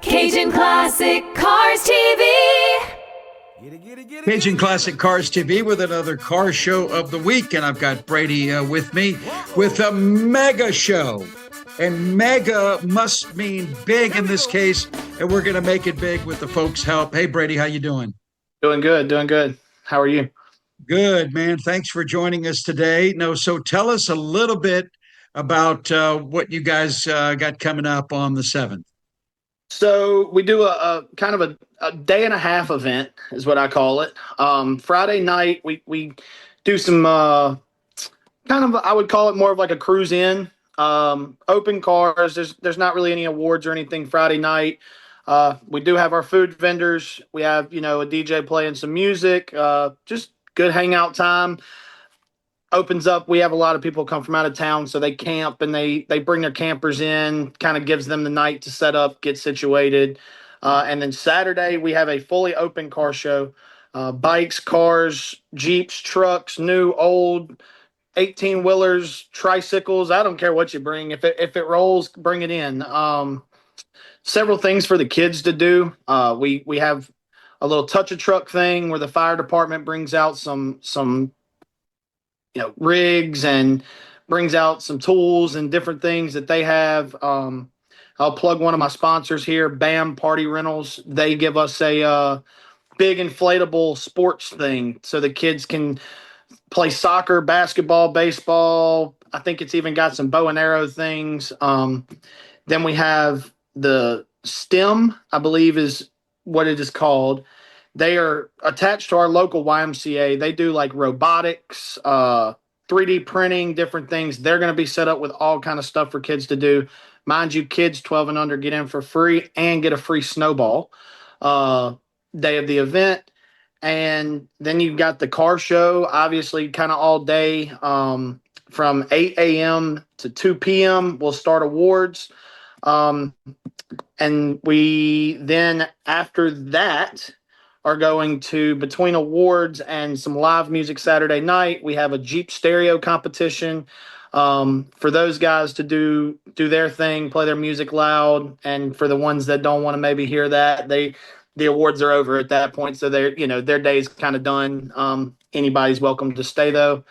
Cajun Classic Cars TV. Cajun Classic Cars TV with another car show of the week. And I've got Brady with me with a mega show. And mega must mean big in this case. And we're going to make it big with the folks' help. Hey, Brady, how you doing? Doing good. How are you? Good, man. Thanks for joining us today. So tell us a little bit about what you guys got coming up on the 7th. So we do a kind of a day and a half event is what I call it. Friday night, we do some kind of, I would call it more of like a cruise in, open cars. There's not really any awards or anything Friday night. We do have our food vendors. We have, a DJ playing some music, just good hangout time. Opens up, we have a lot of people come from out of town, so they camp and they bring their campers in, kind of gives them the night to set up, get situated. And then Saturday, we have a fully open car show. Bikes, cars, Jeeps, trucks, new, old, 18-wheelers, tricycles. I don't care what you bring. If it rolls, bring it in. Several things for the kids to do. We have a little touch-a-truck thing where the fire department brings out some rigs and brings out some tools and different things that they have. I'll plug one of my sponsors here, BAM Party Rentals. They give us a big inflatable sports thing so the kids can play soccer, basketball, baseball. I think it's even got some bow and arrow things. Then we have the STEM, I believe is what it is called. They are attached to our local YMCA. They do like robotics, 3D printing, different things. They're going to be set up with all kind of stuff for kids to do. Mind you, kids 12 and under get in for free and get a free snowball day of the event. And then you've got the car show, obviously kind of all day from 8 a.m. to 2 p.m. We'll start awards. And we then after that are going to, between awards and some live music Saturday night, we have a Jeep stereo competition for those guys to do their thing, play their music loud. And for the ones that don't want to maybe hear that, the awards are over at that point. So their day's kind of done. Anybody's welcome to stay though.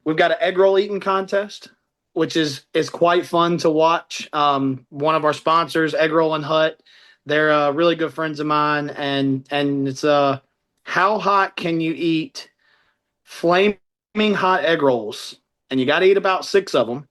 We've got an egg roll eating contest, which is quite fun to watch. One of our sponsors, Egg Roll and Hut, they're really good friends of mine, and it's how hot can you eat flaming hot egg rolls? And you got to eat about 6 of them.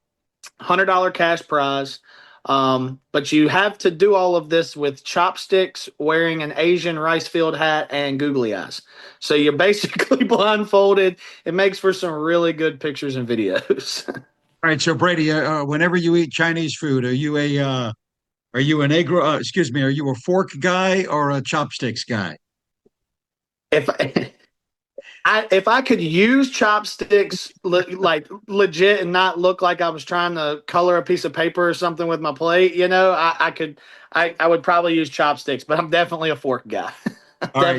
$100 cash prize, but you have to do all of this with chopsticks, wearing an Asian rice field hat, and googly eyes. So you're basically blindfolded. It makes for some really good pictures and videos. All right. So, Brady, whenever you eat Chinese food, are you an egg roll? Are you a fork guy or a chopsticks guy? If I could use chopsticks like legit and not look like I was trying to color a piece of paper or something with my plate, I would probably use chopsticks, but I'm definitely a fork guy. All right,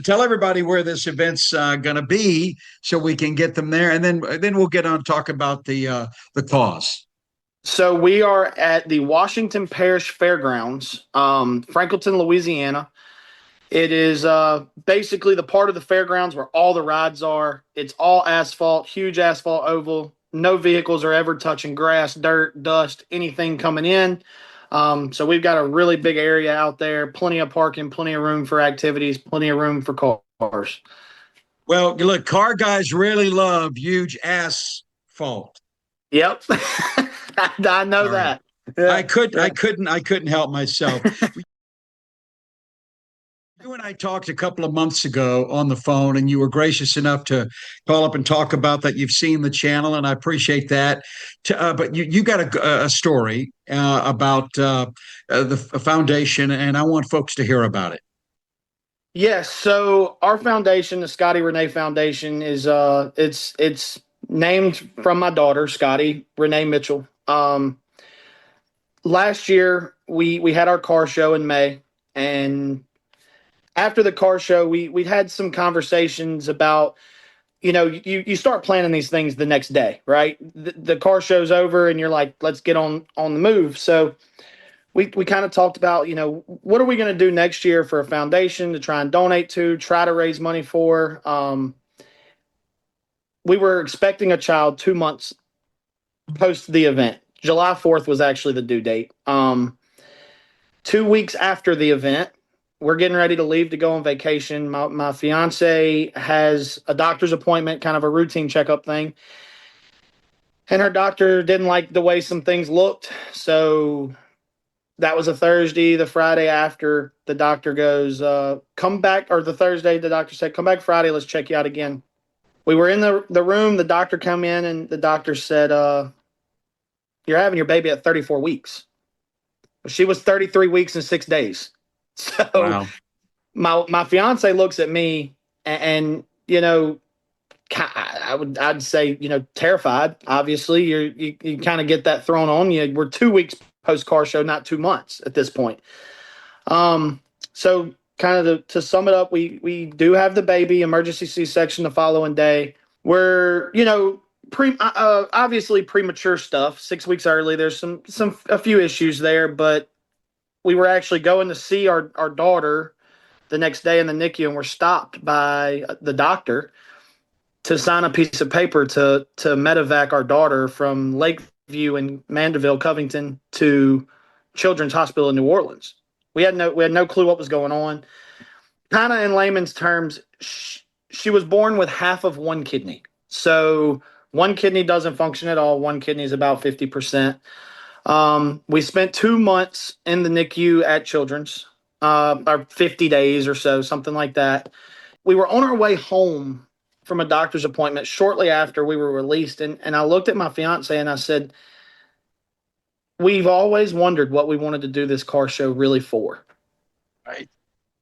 tell everybody where this event's going to be so we can get them there, and then we'll get on to talk about the cause. So we are at the Washington Parish Fairgrounds, Franklinton, Louisiana. It is basically the part of the fairgrounds where all the rides are. It's all asphalt, huge asphalt oval. No vehicles are ever touching grass, dirt, dust, anything coming in. So we've got a really big area out there, plenty of parking, plenty of room for activities, plenty of room for cars. Well, look, car guys really love huge asphalt. Yep. I know that. Yeah. I couldn't help myself. You and I talked a couple of months ago on the phone, and you were gracious enough to call up and talk about that. You've seen the channel, and I appreciate that. But you got a story about the foundation, and I want folks to hear about it. Yes. So our foundation, the Scotty Renee Foundation, is it's named from my daughter, Scotty Renee Mitchell. Last year we had our car show in May, and after the car show, we had some conversations about, you start planning these things the next day, right? The car show's over and you're like, let's get on the move. So we kind of talked about, what are we going to do next year for a foundation to try and donate to, try to raise money for. We were expecting a child 2 months post the event. July 4th was actually the due date. 2 weeks after the event, we're getting ready to leave to go on vacation. My fiance has a doctor's appointment, kind of a routine checkup thing. And her doctor didn't like the way some things looked. So that was a Thursday. The Friday after, the doctor goes, come back, or the Thursday, the doctor said, come back Friday, let's check you out again. We were in the room, the doctor come in, and the doctor said, you're having your baby at 34 weeks. She was 33 weeks and 6 days. So Wow. my fiance looks at me and I'd say, terrified. Obviously, you kind of get that thrown on you. We're 2 weeks post car show, not 2 months at this point. So kind of to sum it up, we do have the baby, emergency C-section the following day. We're, obviously premature stuff, 6 weeks early. There's a few issues there, but we were actually going to see our daughter the next day in the NICU, and we're stopped by the doctor to sign a piece of paper to medevac our daughter from Lakeview and Mandeville, Covington to Children's Hospital in New Orleans. We had no clue what was going on. Kind of in layman's terms, she was born with half of one kidney. So one kidney doesn't function at all. One kidney is about 50%. We spent 2 months in the NICU at Children's, or 50 days or so, something like that. We were on our way home from a doctor's appointment shortly after we were released. And I looked at my fiance and I said, we've always wondered what we wanted to do this car show really for. Right.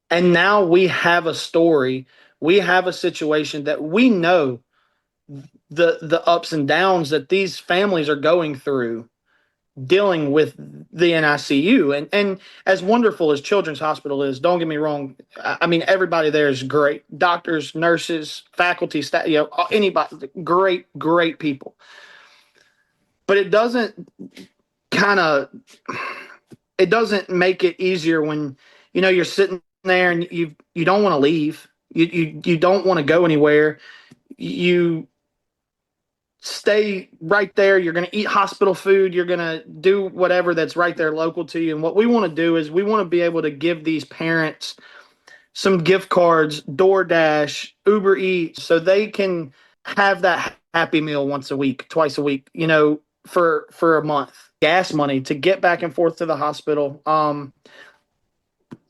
And now we have a story. We have a situation that we know the ups and downs that these families are going through dealing with the NICU. And as wonderful as Children's Hospital is, don't get me wrong, I mean, everybody there is great. Doctors, nurses, faculty, staff, anybody, great people. But it doesn't make it easier when, you're sitting there and you don't want to leave. You don't want to go anywhere. You stay right there. You're going to eat hospital food. You're going to do whatever that's right there local to you. And what we want to do is we want to be able to give these parents some gift cards, DoorDash, Uber Eats, so they can have that Happy Meal once a week, twice a week, for a month. Gas money to get back and forth to the hospital.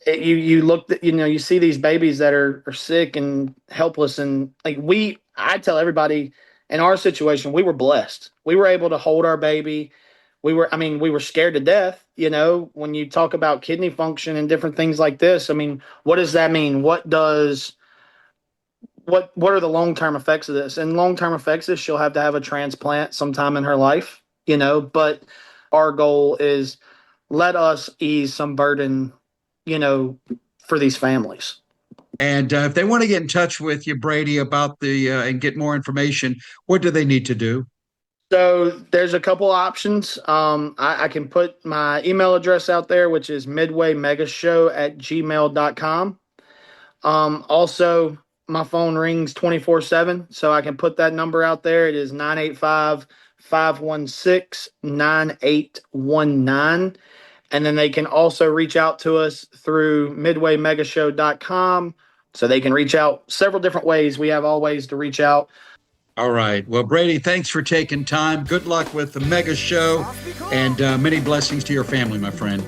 You look at, you see these babies that are sick and helpless. And I tell everybody, in our situation, we were blessed. We were able to hold our baby. We were scared to death. When you talk about kidney function and different things like this, what does that mean? What are the long-term effects of this? And long-term effects is she'll have to have a transplant sometime in her life, but our goal is let us ease some burden, for these families. And if they want to get in touch with you, Brady, about and get more information, what do they need to do? So there's a couple options. I can put my email address out there, which is midwaymegashow@gmail.com. Also, my phone rings 24/7, so I can put that number out there. It is 985-516-9819. And then they can also reach out to us through midwaymegashow.com. So they can reach out several different ways. We have all ways to reach out. All right. Well, Brady, thanks for taking time. Good luck with the Mega Show, and many blessings to your family, my friend.